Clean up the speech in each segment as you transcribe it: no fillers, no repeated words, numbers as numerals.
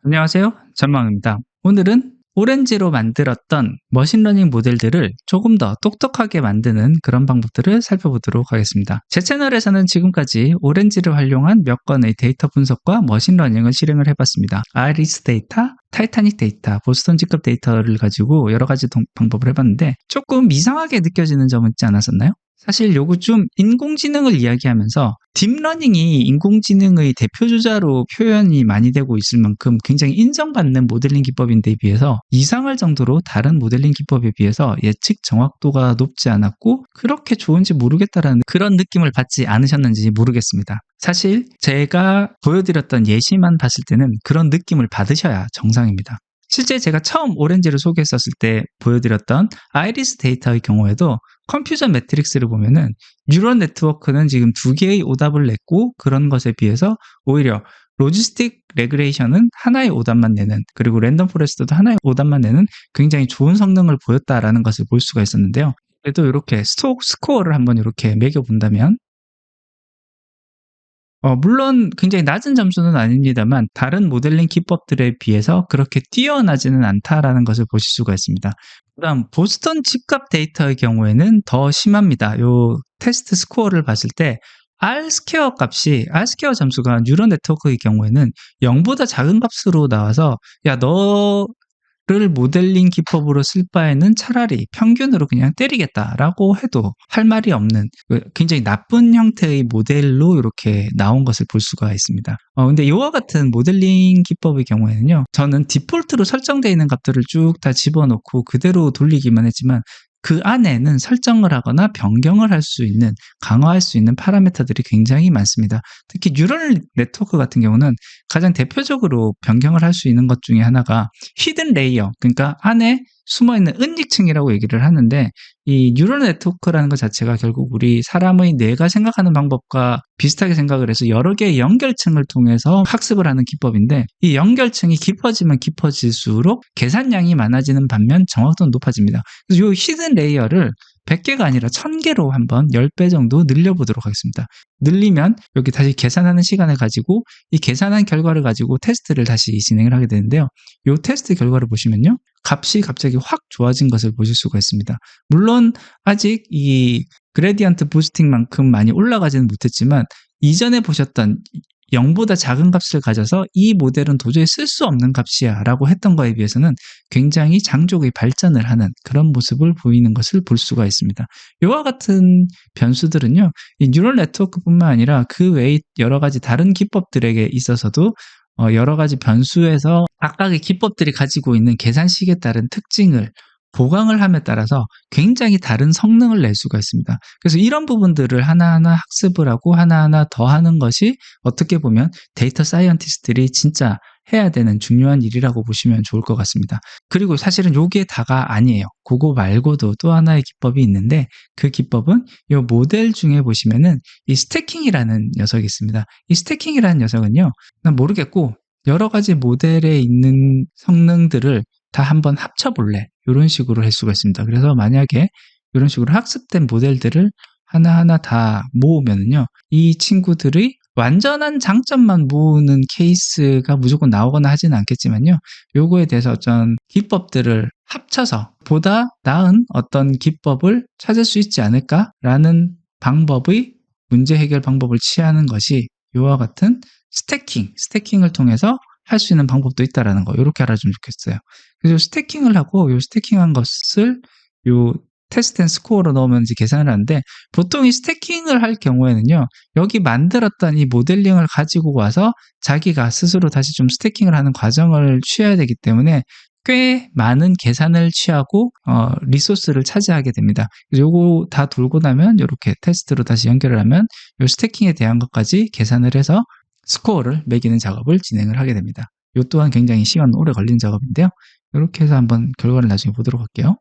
안녕하세요. 전망입니다. 오늘은 오렌지로 만들었던 머신러닝 모델들을 조금 더 똑똑하게 만드는 그런 방법들을 살펴보도록 하겠습니다. 제 채널에서는 지금까지 오렌지를 활용한 몇 건의 데이터 분석과 머신러닝을 실행을 해봤습니다. 아이리스 데이터, 타이타닉 데이터, 보스턴 G급 데이터를 가지고 여러 가지 방법을 해봤는데 조금 이상하게 느껴지는 점은 있지 않았었나요? 사실 요거 좀 인공지능을 이야기하면서 딥러닝이 인공지능의 대표주자로 표현이 많이 되고 있을 만큼 굉장히 인정받는 모델링 기법인데 비해서 이상할 정도로 다른 모델링 기법에 비해서 예측 정확도가 높지 않았고 그렇게 좋은지 모르겠다라는 그런 느낌을 받지 않으셨는지 모르겠습니다. 사실 제가 보여드렸던 예시만 봤을 때는 그런 느낌을 받으셔야 정상입니다. 실제 제가 처음 오렌지를 소개했었을 때 보여드렸던 아이리스 데이터의 경우에도 컴퓨전 매트릭스를 보면은 뉴럴 네트워크는 지금 2개의 오답을 냈고 그런 것에 비해서 오히려 로지스틱 레그레이션은 하나의 오답만 내는, 그리고 랜덤 포레스트도 하나의 오답만 내는 굉장히 좋은 성능을 보였다라는 것을 볼 수가 있었는데요. 그래도 이렇게 스코어를 한번 이렇게 매겨본다면 물론 굉장히 낮은 점수는 아닙니다만 다른 모델링 기법들에 비해서 그렇게 뛰어나지는 않다라는 것을 보실 수가 있습니다. 그다음 보스턴 G값 데이터의 경우에는 더 심합니다. 요 테스트 스코어를 봤을 때 R스퀘어 점수가 뉴럴 네트워크의 경우에는 0보다 작은 값으로 나와서 야, 너를 모델링 기법으로 쓸 바에는 차라리 평균으로 그냥 때리겠다라고 해도 할 말이 없는 굉장히 나쁜 형태의 모델로 이렇게 나온 것을 볼 수가 있습니다. 근데 이와 같은 모델링 기법의 경우에는요, 저는 디폴트로 설정되어 있는 값들을 쭉 다 집어넣고 그대로 돌리기만 했지만 그 안에는 설정을 하거나 변경을 할 수 있는, 강화할 수 있는 파라미터들이 굉장히 많습니다. 특히 뉴럴 네트워크 같은 경우는 가장 대표적으로 변경을 할 수 있는 것 중에 하나가 히든 레이어, 그러니까 안에 숨어있는 은닉층이라고 얘기를 하는데, 이 뉴럴 네트워크라는 것 자체가 결국 우리 사람의 뇌가 생각하는 방법과 비슷하게 생각을 해서 여러 개의 연결층을 통해서 학습을 하는 기법인데, 이 연결층이 깊어지면 깊어질수록 계산량이 많아지는 반면 정확도는 높아집니다. 그래서 이 히든 레이어를 100개가 아니라 1000개로 한번 10배 정도 늘려보도록 하겠습니다. 늘리면 여기 다시 계산하는 시간을 가지고 이 계산한 결과를 가지고 테스트를 다시 진행을 하게 되는데요. 이 테스트 결과를 보시면요, 값이 갑자기 확 좋아진 것을 보실 수가 있습니다. 물론 아직 이 그레디언트 부스팅만큼 많이 올라가지는 못했지만 이전에 보셨던 0보다 작은 값을 가져서 이 모델은 도저히 쓸 수 없는 값이야 라고 했던 거에 비해서는 굉장히 장족의 발전을 하는 그런 모습을 보이는 것을 볼 수가 있습니다. 이와 같은 변수들은요, 이 뉴럴 네트워크뿐만 아니라 그 외의 여러 가지 다른 기법들에게 있어서도 여러 가지 변수에서 각각의 기법들이 가지고 있는 계산식에 따른 특징을 보강을 함에 따라서 굉장히 다른 성능을 낼 수가 있습니다. 그래서 이런 부분들을 하나하나 학습을 하고 하나하나 더 하는 것이 어떻게 보면 데이터 사이언티스트들이 진짜 해야 되는 중요한 일이라고 보시면 좋을 것 같습니다. 그리고 사실은 요게 다가 아니에요. 그거 말고도 또 하나의 기법이 있는데, 그 기법은 이 모델 중에 보시면은 이 스태킹이라는 녀석이 있습니다. 이 스태킹이라는 녀석은요, 난 모르겠고 여러 가지 모델에 있는 성능들을 다 한번 합쳐볼래, 이런 식으로 할 수가 있습니다. 그래서 만약에 이런 식으로 학습된 모델들을 하나하나 다 모으면요, 이 친구들의 완전한 장점만 모으는 케이스가 무조건 나오거나 하지는 않겠지만요, 요거에 대해서 어떤 기법들을 합쳐서 보다 나은 어떤 기법을 찾을 수 있지 않을까라는 방법의 문제 해결 방법을 취하는 것이 이와 같은 스태킹을 통해서 할 수 있는 방법도 있다라는 거, 이렇게 알아주면 좋겠어요. 그래서 스태킹을 하고 요 스태킹한 것을 요 테스트 앤 스코어로 넣으면 이제 계산을 하는데, 보통 이 스태킹을 할 경우에는요, 여기 만들었던 이 모델링을 가지고 와서 자기가 스스로 다시 좀 스태킹을 하는 과정을 취해야 되기 때문에 꽤 많은 계산을 취하고 리소스를 차지하게 됩니다. 요거 다 돌고 나면 이렇게 테스트로 다시 연결을 하면 요 스태킹에 대한 것까지 계산을 해서 스코어를 매기는 작업을 진행을 하게 됩니다. 이 또한 굉장히 시간 오래 걸린 작업인데요. 이렇게 해서 한번 결과를 나중에 보도록 할게요.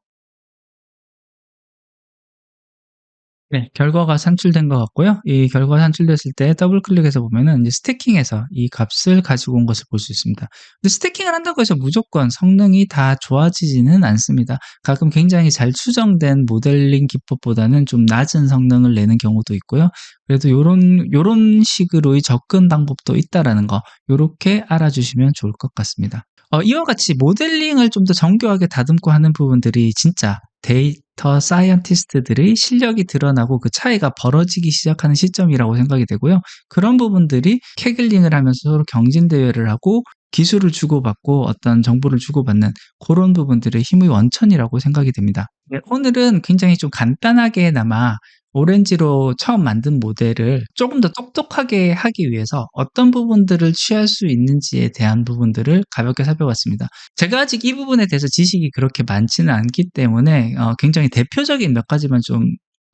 네. 결과가 산출된 것 같고요. 이 결과가 산출됐을 때 더블 클릭해서 보면은 이제 스태킹해서 이 값을 가지고 온 것을 볼 수 있습니다. 근데 스태킹을 한다고 해서 무조건 성능이 다 좋아지지는 않습니다. 가끔 굉장히 잘 추정된 모델링 기법보다는 좀 낮은 성능을 내는 경우도 있고요. 그래도 요런 식으로의 접근 방법도 있다라는 거 요렇게 알아주시면 좋을 것 같습니다. 이와 같이 모델링을 좀 더 정교하게 다듬고 하는 부분들이 진짜 데이터 사이언티스트들의 실력이 드러나고 그 차이가 벌어지기 시작하는 시점이라고 생각이 되고요. 그런 부분들이 캐글링을 하면서 서로 경진 대회를 하고 기술을 주고받고 어떤 정보를 주고받는 그런 부분들의 힘의 원천이라고 생각이 됩니다. 네, 오늘은 굉장히 좀 간단하게나마 오렌지로 처음 만든 모델을 조금 더 똑똑하게 하기 위해서 어떤 부분들을 취할 수 있는지에 대한 부분들을 가볍게 살펴봤습니다. 제가 아직 이 부분에 대해서 지식이 그렇게 많지는 않기 때문에 굉장히 대표적인 몇 가지만 좀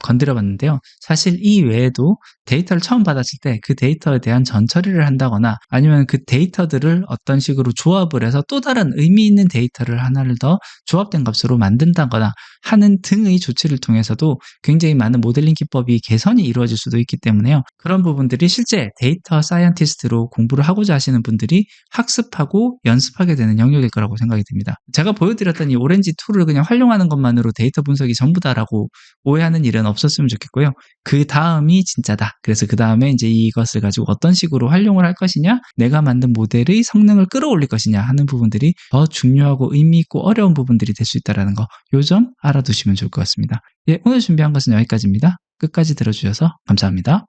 건드려 봤는데요. 사실 이 외에도 데이터를 처음 받았을 때 그 데이터에 대한 전처리를 한다거나 아니면 그 데이터들을 어떤 식으로 조합을 해서 또 다른 의미 있는 데이터를 하나를 더 조합된 값으로 만든다거나 하는 등의 조치를 통해서도 굉장히 많은 모델링 기법이 개선이 이루어질 수도 있기 때문에요. 그런 부분들이 실제 데이터 사이언티스트로 공부를 하고자 하시는 분들이 학습하고 연습하게 되는 영역일 거라고 생각이 듭니다. 제가 보여드렸던 이 오렌지 툴을 그냥 활용하는 것만으로 데이터 분석이 전부다라고 오해하는 일은 없었으면 좋겠고요. 그 다음이 진짜다. 그래서 그 다음에 이제 이것을 가지고 어떤 식으로 활용을 할 것이냐, 내가 만든 모델의 성능을 끌어올릴 것이냐 하는 부분들이 더 중요하고 의미 있고 어려운 부분들이 될 수 있다는 거, 요 점 알아두시면 좋을 것 같습니다. 예, 오늘 준비한 것은 여기까지입니다. 끝까지 들어주셔서 감사합니다.